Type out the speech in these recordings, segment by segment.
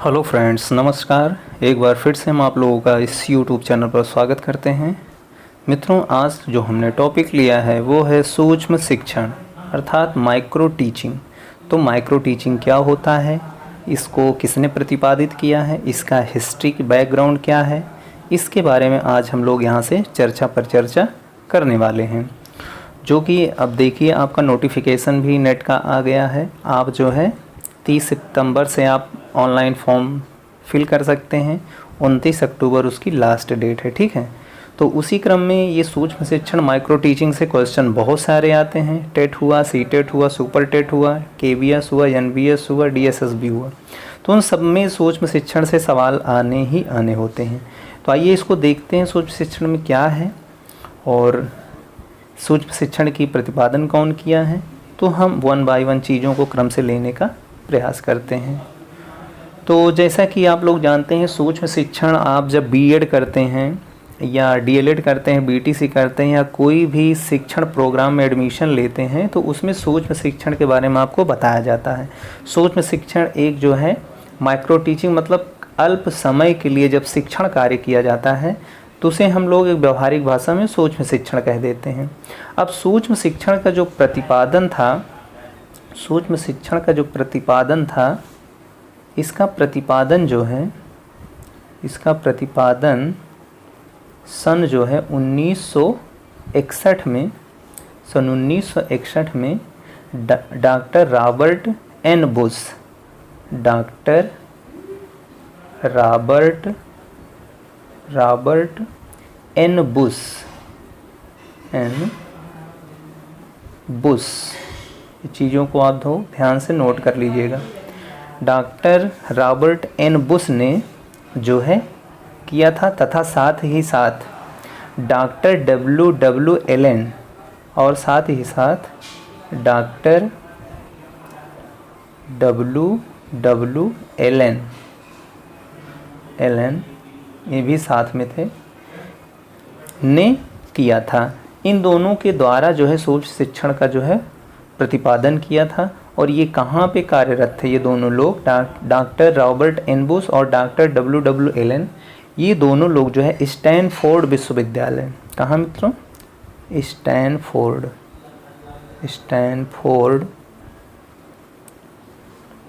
Hello friends, नमस्कार। एक बार फिर से हम आप लोगों का इस यूट्यूब चैनल पर स्वागत करते हैं। मित्रों, आज जो हमने टॉपिक लिया है वो है सूक्ष्म शिक्षण अर्थात माइक्रो टीचिंग। तो माइक्रो टीचिंग क्या होता है, इसको किसने प्रतिपादित किया है, इसका हिस्ट्री बैकग्राउंड क्या है, इसके बारे में आज हम लोग यहाँ से चर्चा पर चर्चा करने वाले हैं। जो कि अब देखिए, आपका नोटिफिकेशन भी नेट का आ गया है। आप जो है 30 सितंबर से आप ऑनलाइन फॉर्म फिल कर सकते हैं। 29 अक्टूबर उसकी लास्ट डेट है, ठीक है। तो उसी क्रम में ये सूक्ष्म शिक्षण माइक्रो टीचिंग से क्वेश्चन बहुत सारे आते हैं। टेट हुआ, सी टेट हुआ, सुपर टेट हुआ, KVS हुआ, NVS हुआ, DSSB हुआ। तो उन सब में सूक्ष्म शिक्षण से सवाल आने ही आने होते हैं। तो आइए इसको देखते हैं, सूक्ष्म शिक्षण में क्या है और सूक्ष्म शिक्षण की प्रतिपादन कौन किया है। तो हम वन बाय वन चीज़ों को क्रम से लेने का प्रयास करते हैं। तो जैसा कि आप लोग जानते हैं, सूक्ष्म शिक्षण आप जब B.Ed करते हैं या DLED करते हैं, BTC करते हैं या कोई भी शिक्षण प्रोग्राम में एडमिशन लेते हैं तो उसमें सूक्ष्म शिक्षण के बारे में आपको बताया जाता है। सूक्ष्म शिक्षण एक जो है माइक्रो टीचिंग, मतलब अल्प समय के लिए जब शिक्षण कार्य किया जाता है तो उसे हम लोग एक व्यवहारिक भाषा में सूक्ष्म शिक्षण कह देते हैं। अब सूक्ष्म शिक्षण का जो प्रतिपादन था, सूक्ष्म शिक्षण का जो प्रतिपादन था, इसका प्रतिपादन जो है, इसका प्रतिपादन सन जो है 1961 में, सन 1961 में doctor Robert N Bush, doctor Robert N Bush, चीज़ों को आप ध्यान से नोट कर लीजिएगा। डॉक्टर रॉबर्ट एन बुश ने जो है किया था, तथा साथ ही साथ डॉक्टर W एलन और साथ ही साथ डॉक्टर W एलन ये भी साथ में थे, ने किया था। इन दोनों के द्वारा जो है सूक्ष्म शिक्षण का जो है प्रतिपादन किया था। और ये कहाँ पे कार्यरत थे ये दोनों लोग, डॉक्टर रॉबर्ट एन बुश और डॉक्टर W एलन। ये दोनों लोग जो है स्टैनफोर्ड विश्वविद्यालय, कहाँ मित्रों, स्टैनफोर्ड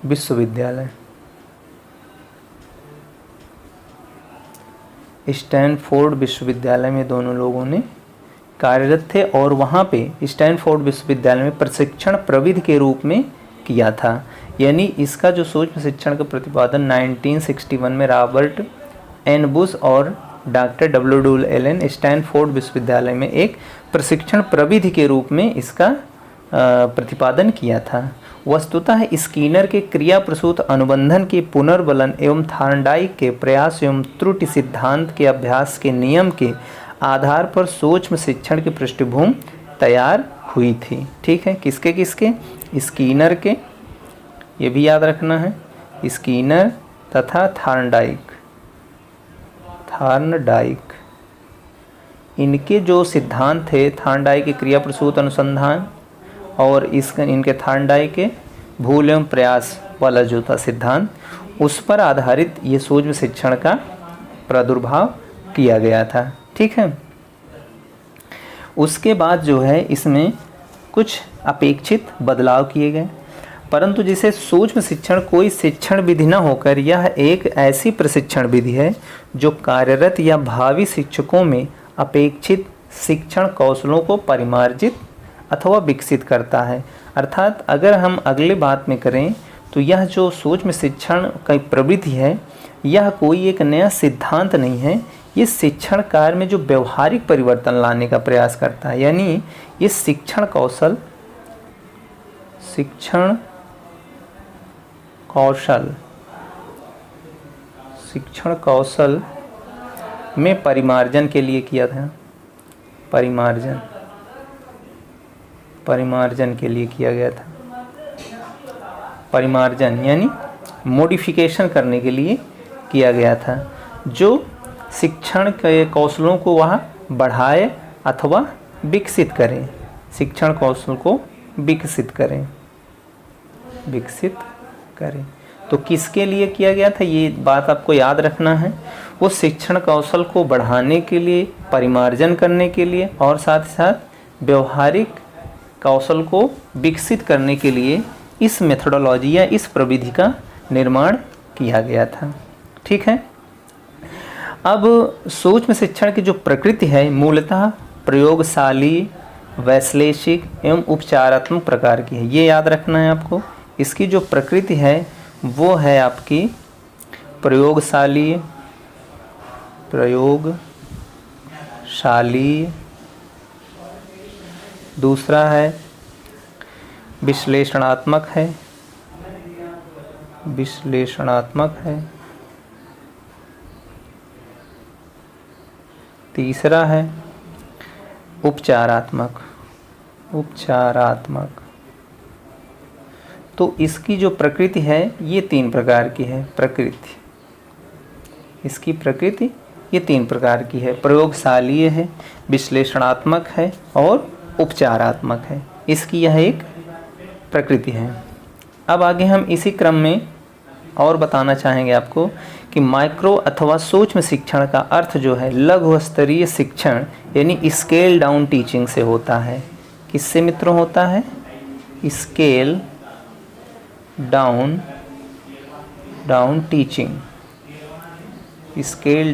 विश्वविद्यालय, स्टैनफोर्ड विश्वविद्यालय में दोनों लोगों ने कार्यरत थे। और वहाँ पे स्टैनफोर्ड विश्वविद्यालय में प्रशिक्षण प्रविधि के रूप में किया था। यानी इसका जो सूक्ष्म शिक्षण का प्रतिपादन 1961 में रॉबर्ट एन बुश और डॉक्टर W एलन स्टैनफोर्ड विश्वविद्यालय में एक प्रशिक्षण प्रविधि के रूप में इसका प्रतिपादन किया था। वस्तुतः स्कीनर के क्रिया प्रसूत अनुबंधन के पुनर्बलन एवं थार्नडाइक के प्रयास एवं त्रुटि सिद्धांत के अभ्यास के नियम के आधार पर सूक्ष्म शिक्षण की पृष्ठभूमि तैयार हुई थी। ठीक है, किसके किसके, स्कीनर के, ये भी याद रखना है, स्कीनर तथा थार्नडाइक, इनके जो सिद्धांत थे, थार्नडाइक के क्रिया प्रसूत अनुसंधान और इनके थार्नडाइक के भूल एवं प्रयास वाला जो था सिद्धांत, उस पर आधारित ये सूक्ष्म शिक्षण का प्रादुर्भाव किया गया था। ठीक है, उसके बाद जो है इसमें कुछ अपेक्षित बदलाव किए गए, परंतु जिसे सूक्ष्म शिक्षण कोई शिक्षण विधि न होकर यह एक ऐसी प्रशिक्षण विधि है जो कार्यरत या भावी शिक्षकों में अपेक्षित शिक्षण कौशलों को परिमार्जित अथवा विकसित करता है। अर्थात अगर हम अगले बात में करें तो यह जो सूक्ष्म शिक्षण की प्रवृत्ति है, यह कोई एक नया सिद्धांत नहीं है, ये शिक्षण कार्य में जो व्यवहारिक परिवर्तन लाने का प्रयास करता है। यानी ये शिक्षण कौशल में परिमार्जन के लिए किया था, परिमार्जन के लिए किया गया था। परिमार्जन यानी मॉडिफिकेशन करने के लिए किया गया था, जो शिक्षण के कौशलों को वह बढ़ाए अथवा विकसित करें, शिक्षण कौशल को विकसित करें। तो किसके लिए किया गया था, ये बात आपको याद रखना है। वो शिक्षण कौशल को बढ़ाने के लिए, परिमार्जन करने के लिए और साथ ही साथ व्यवहारिक कौशल को विकसित करने के लिए इस मेथोडोलॉजी या इस प्रविधि का निर्माण किया गया था। ठीक है। अब सूक्ष्म शिक्षण की जो प्रकृति है मूलतः प्रयोगशाली, वैश्लेषिक एवं उपचारात्मक प्रकार की है। ये याद रखना है आपको। इसकी जो प्रकृति है वो है आपकी प्रयोगशाली, दूसरा है विश्लेषणात्मक है, तीसरा है उपचारात्मक। तो इसकी जो प्रकृति है ये 3 प्रकार की है। इसकी प्रकृति ये 3 प्रकार की है, प्रयोगशालीय है, विश्लेषणात्मक है और उपचारात्मक है। इसकी यह एक प्रकृति है। अब आगे हम इसी क्रम में और बताना चाहेंगे आपको कि माइक्रो अथवा सूक्ष्म शिक्षण का अर्थ जो है लघु स्तरीय शिक्षण यानी स्केल डाउन टीचिंग से होता है। किससे मित्रों होता है? स्केल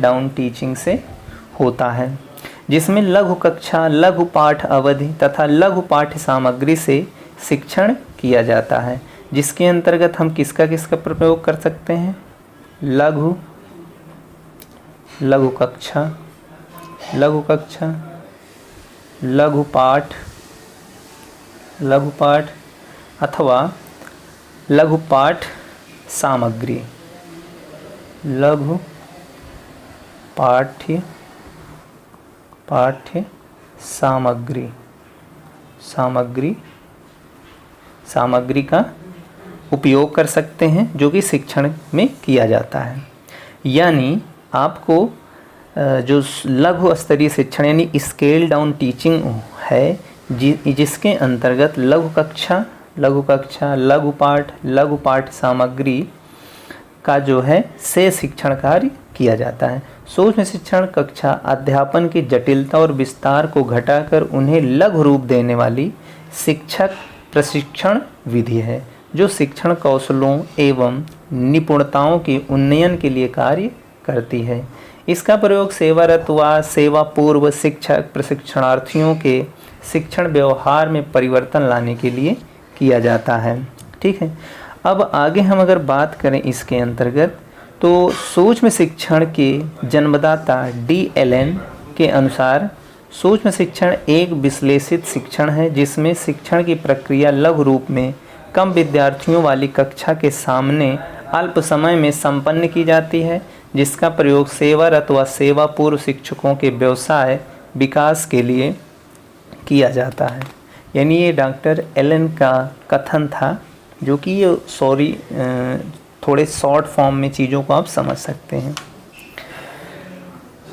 डाउन टीचिंग से होता है, जिसमें लघु कक्षा, लघु पाठ अवधि तथा लघु पाठ्य सामग्री से शिक्षण किया जाता है। जिसके अंतर्गत हम किसका प्रयोग कर सकते हैं? लघु कक्षा, लघु पाठ अथवा लघु पाठ सामग्री, लघु पाठ्य सामग्री का उपयोग कर सकते हैं जो कि शिक्षण में किया जाता है। यानी आपको जो लघु स्तरीय शिक्षण यानी स्केल डाउन टीचिंग है, जिसके अंतर्गत लघु कक्षा, लघु पाठ सामग्री का जो है से शिक्षण कार्य किया जाता है। सूक्ष्म शिक्षण कक्षा अध्यापन की जटिलता और विस्तार को घटाकर उन्हें लघु रूप देने वाली शिक्षक प्रशिक्षण विधि है, जो शिक्षण कौशलों एवं निपुणताओं के उन्नयन के लिए कार्य करती है। इसका प्रयोग सेवारत व सेवा पूर्व शिक्षक प्रशिक्षणार्थियों के शिक्षण व्यवहार में परिवर्तन लाने के लिए किया जाता है। ठीक है। अब आगे हम अगर बात करें इसके अंतर्गत, तो सूक्ष्म शिक्षण के जन्मदाता डी एलन के अनुसार सूक्ष्म शिक्षण एक विश्लेषित शिक्षण है, जिसमें शिक्षण की प्रक्रिया लघु रूप में कम विद्यार्थियों वाली कक्षा के सामने अल्प समय में संपन्न की जाती है, जिसका प्रयोग सेवारत व सेवा पूर्व शिक्षकों के व्यवसाय विकास के लिए किया जाता है। यानी ये डॉक्टर एलन का कथन था, जो कि ये थोड़े शॉर्ट फॉर्म में चीज़ों को आप समझ सकते हैं।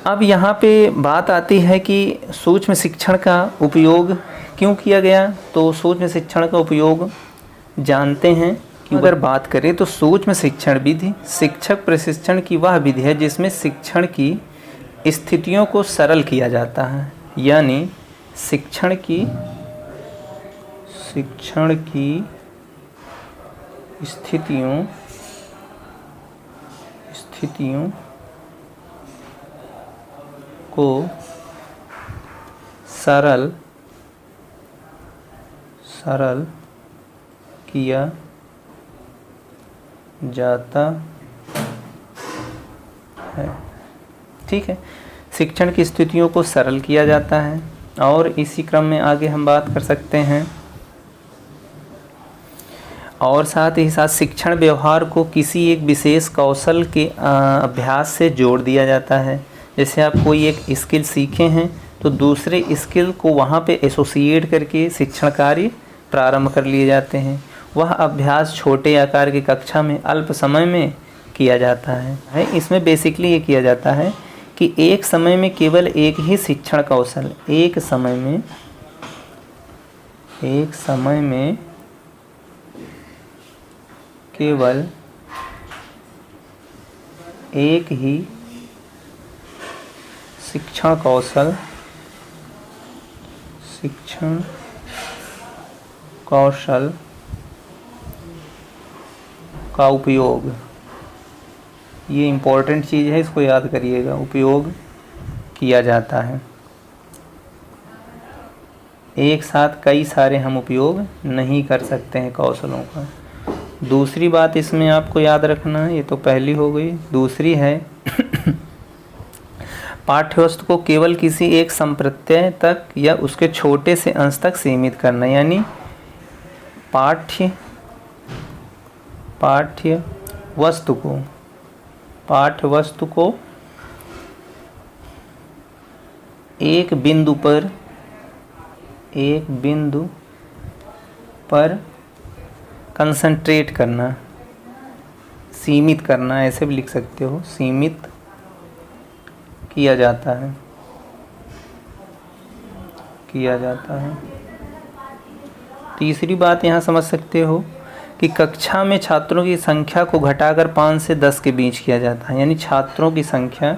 अब यहाँ पे बात आती है कि सूक्ष्म शिक्षण का उपयोग क्यों किया गया। तो सूक्ष्म शिक्षण का उपयोग जानते हैं कि अगर बात करें तो सूक्ष्म शिक्षण विधि शिक्षक प्रशिक्षण की वह विधि है जिसमें शिक्षण की स्थितियों को सरल किया जाता है। यानी शिक्षण की स्थितियों को सरल किया जाता है। ठीक है। शिक्षण की स्थितियों को सरल किया जाता है। और इसी क्रम में आगे हम बात कर सकते हैं, और साथ ही साथ शिक्षण व्यवहार को किसी एक विशेष कौशल के अभ्यास से जोड़ दिया जाता है। जैसे आप कोई एक स्किल सीखे हैं तो दूसरे स्किल को वहाँ पे एसोसिएट करके शिक्षण कार्य प्रारंभ कर लिए जाते हैं। वह अभ्यास छोटे आकार की कक्षा में अल्प समय में किया जाता है। इसमें बेसिकली ये किया जाता है कि एक समय में केवल एक ही शिक्षण कौशल, एक समय में केवल एक ही शिक्षण कौशल का उपयोग, ये इम्पोर्टेंट चीज़ है, इसको याद करिएगा, उपयोग किया जाता है। एक साथ कई सारे हम उपयोग नहीं कर सकते हैं कौशलों का। दूसरी बात इसमें आपको याद रखना है, ये तो पहली हो गई। दूसरी है पाठ्यवस्तु को केवल किसी एक संप्रत्यय तक या उसके छोटे से अंश तक सीमित करना, यानी पाठ्य वस्तु को एक बिंदु पर कंसंट्रेट करना, सीमित करना, ऐसे भी लिख सकते हो, सीमित किया जाता है। तीसरी बात यहाँ समझ सकते हो कि कक्षा में छात्रों की संख्या को घटाकर 5 से 10 के बीच किया जाता है, यानी छात्रों की संख्या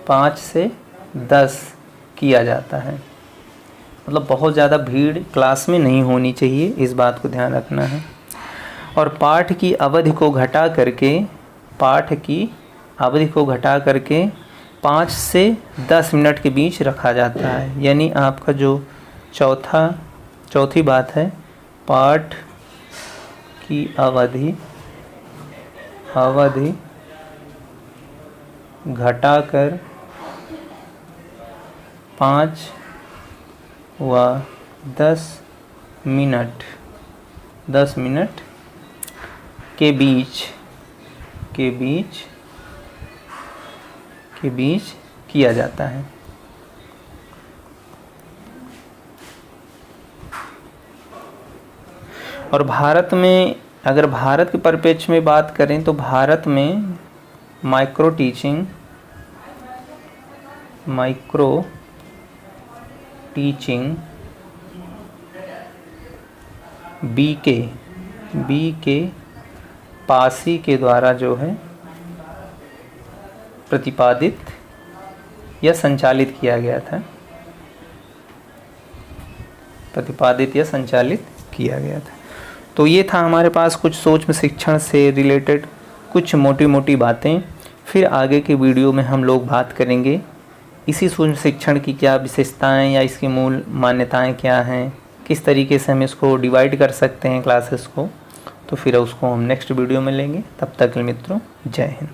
5 से 10 किया जाता है। मतलब बहुत ज़्यादा भीड़ क्लास में नहीं होनी चाहिए, इस बात को ध्यान रखना है। और पाठ की अवधि को घटा करके 5 से 10 मिनट के बीच रखा जाता है। यानी आपका जो चौथी बात है, पाठ की अवधि घटाकर 5 व 10 मिनट के बीच किया जाता है। और भारत में, अगर भारत के परिप्रेक्ष्य में बात करें तो भारत में माइक्रो टीचिंग बी.के. पासी के द्वारा जो है प्रतिपादित या संचालित किया गया था। तो ये था हमारे पास कुछ सूक्ष्म शिक्षण से रिलेटेड कुछ मोटी मोटी बातें। फिर आगे के वीडियो में हम लोग बात करेंगे इसी सूक्ष्म शिक्षण की क्या विशेषताएं या इसकी मूल मान्यताएं क्या हैं, किस तरीके से हम इसको डिवाइड कर सकते हैं क्लासेस को। तो फिर उसको हम नेक्स्ट वीडियो में लेंगे। तब तक के लिए मित्रों, जय हिंद।